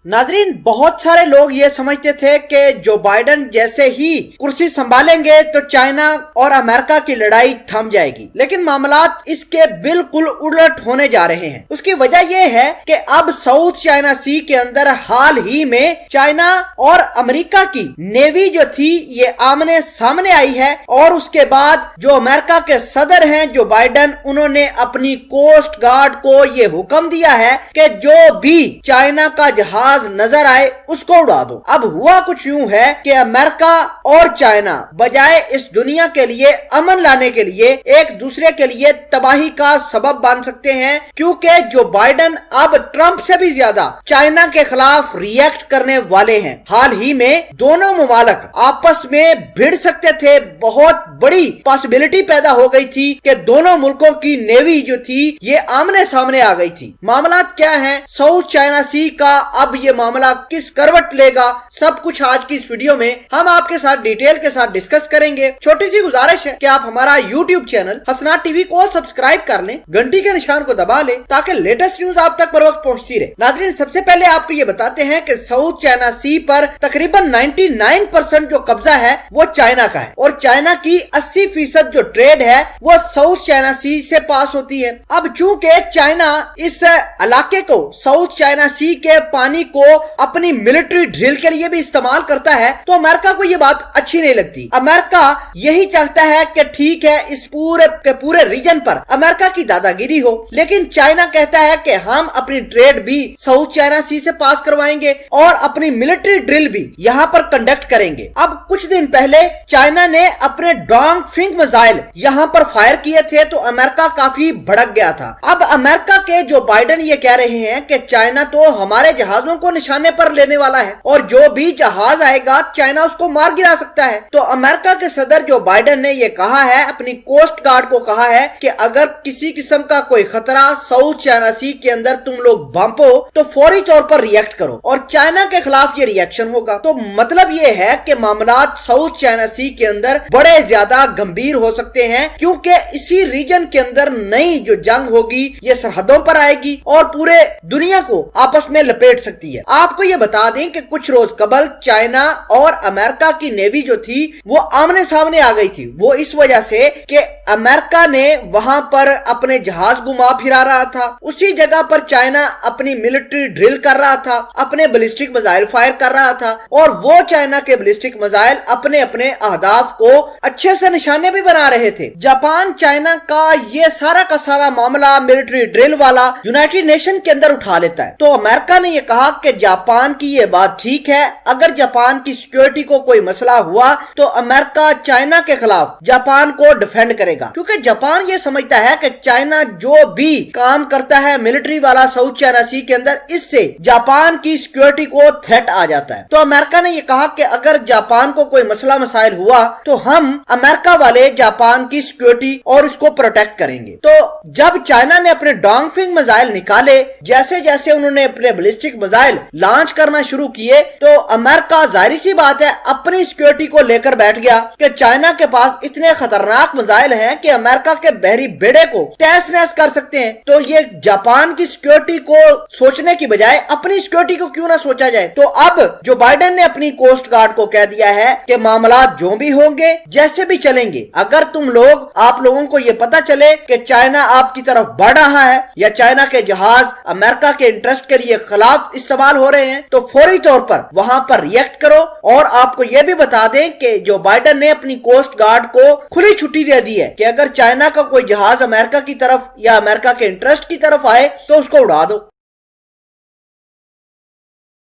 नाजरीन, बहुत सारे लोग ये समझते थे कि जो बाइडेन जैसे ही कुर्सी संभालेंगे तो चाइना और अमेरिका की लड़ाई थम जाएगी, लेकिन मामलात इसके बिल्कुल उलट होने जा रहे हैं। उसकी वजह यह है कि अब साउथ चाइना सी के अंदर हाल ही में चाइना और अमेरिका की नेवी जो थी ये आमने सामने आई है, और उसके बाद जो अमेरिका के सदर हैं जो बाइडेन, उन्होंने अपनी कोस्ट गार्ड को ये हुक्म दिया है कि जो भी चाइना का जहाज नजर आए उसको उड़ा दो। अब हुआ कुछ यूं है कि अमेरिका और चाइना बजाय इस दुनिया के लिए अमन लाने के लिए एक दूसरे के लिए तबाही का सबब बन सकते हैं, क्योंकि जो बाइडेन अब ट्रंप से भी ज्यादा चाइना के खिलाफ रिएक्ट करने वाले हैं। हाल ही में दोनों मुमालिक आपस में भिड़ सकते थे, बहुत बड़ी पॉसिबिलिटी पैदा हो गई थी कि दोनों मुल्कों की नेवी जो थी ये आमने सामने आ गई थी। मामला क्या है साउथ चाइना सी का, अब ये मामला किस करवट लेगा, सब कुछ आज की इस वीडियो में हम आपके साथ डिटेल के साथ डिस्कस करेंगे। छोटी सी गुजारिश है कि आप हमारा यूट्यूब चैनल हसनात टीवी को सब्सक्राइब कर लें, घंटी के निशान को दबा लें ताकि लेटेस्ट न्यूज आप तक बर वक्त पहुंचती रहे। नाज़रीन, सबसे पहले आपको ये बताते हैं कि साउथ चाइना सी पर तकरीबन 99% जो कब्जा है वो चाइना का है, और चाइना की 80% जो ट्रेड है वो साउथ चाइना सी से पास होती है। अब चूंकि चाइना इस इलाके को, साउथ चाइना सी के पानी को अपनी मिलिट्री ड्रिल के लिए भी इस्तेमाल करता है, तो अमेरिका को ये बात अच्छी नहीं लगती। अमेरिका यही चाहता है कि ठीक है इस पूरे के पूरे रीजन पर अमेरिका की दादागिरी हो, लेकिन चाइना कहता है कि हम अपनी ट्रेड भी साउथ चाइना सी से पास करवाएंगे और अपनी मिलिट्री ड्रिल भी यहाँ पर कंडक्ट करेंगे। अब कुछ दिन पहले चाइना ने अपने डोंग फिंग मिसाइल यहाँ पर फायर किए थे, तो अमेरिका काफी भड़क गया था। अब अमेरिका के जो बाइडेन ये कह रहे हैं कि चाइना तो हमारे जहाजों को निशाने पर लेने वाला है और जो भी जहाज आएगा चाइना उसको मार गिरा सकता है। तो अमेरिका के सदर जो बाइडेन ने ये कहा है, अपनी कोस्ट गार्ड को कहा है कि अगर किसी किस्म का कोई खतरा साउथ चाइना सी के अंदर तुम लोग भांपो तो फौरी तौर पर रिएक्ट करो, और चाइना के खिलाफ ये रिएक्शन होगा। तो मतलब ये है कि मामलात साउथ चाइना सी के अंदर बड़े ज्यादा गंभीर हो सकते हैं, क्योंकि इसी रीजन के अंदर नई जो जंग होगी ये सरहदों पर आएगी और पूरे दुनिया को आपस में लपेट सकती है। आपको ये बता दें कि कुछ रोज कबल चाइना और अमेरिका की नेवी जो थी वो आमने सामने आ गई थी। वो इस वजह से कि अमेरिका ने वहां पर अपने जहाज घुमा फिरा रहा था, उसी जगह पर चाइना अपनी मिलिट्री ड्रिल कर रहा था, अपने बैलिस्टिक मिसाइल फायर कर रहा था, और वो चाइना के बैलिस्टिक मिसाइल अपने अपने अहदाफ को अच्छे से निशाने भी बना रहे थे। जापान चाइना का ये सारा का सारा मामला मिलिट्री ड्रिल वाला यूनाइटेड नेशन के अंदर उठा लेता है। तो अमेरिका ने ये कहा कि जापान की ये बात ठीक है, अगर जापान की सिक्योरिटी को कोई मसला हुआ तो अमेरिका चाइना के खिलाफ जापान को डिफेंड करेगा, क्योंकि जापान ये समझता है कि चाइना जो भी काम करता है मिलिट्री वाला साउथ चाइना सी के अंदर, इससे जापान की सिक्योरिटी को थ्रेट आ जाता है। तो अमेरिका ने ये कहा कि अगर जापान को कोई मसला मसाइल हुआ तो हम अमेरिका वाले जापान की सिक्योरिटी और इसको प्रोटेक्ट करेंगे। तो जब चाइना ने अपने डोंग फिंग मिसाइल निकाले, जैसे जैसे उन्होंने अपने बैलिस्टिक मिसाइल लॉन्च करना शुरू किए, तो अमेरिका जाहिर सी बात है अपनी सिक्योरिटी को लेकर बैठ गया कि चाइना के पास इतने खतरनाक मिसाइल हैं कि अमेरिका के बहरी बेड़े को तहस नहस कर सकते हैं। तो ये जापान की सिक्योरिटी को सोचने की बजाय अपनी सिक्योरिटी को क्यों ना सोचा जाए। तो अब जो बाइडेन ने अपनी कोस्ट गार्ड को कह दिया है कि मामला जो भी होंगे, जैसे भी चलेंगे, अगर आप लोगों को ये पता चले कि चाइना आपकी तरफ बढ़ रहा है या चाइना के जहाज अमेरिका के इंटरेस्ट के लिए खिलाफ इस्तेमाल हो रहे हैं, तो फौरी तौर पर वहां पर रिएक्ट करो। और आपको यह भी बता दें कि जो बाइडेन ने अपनी कोस्ट गार्ड को खुली छुट्टी दे दी है कि अगर चाइना का कोई जहाज अमेरिका की तरफ या अमेरिका के इंटरेस्ट की तरफ आए तो उसको उड़ा दो।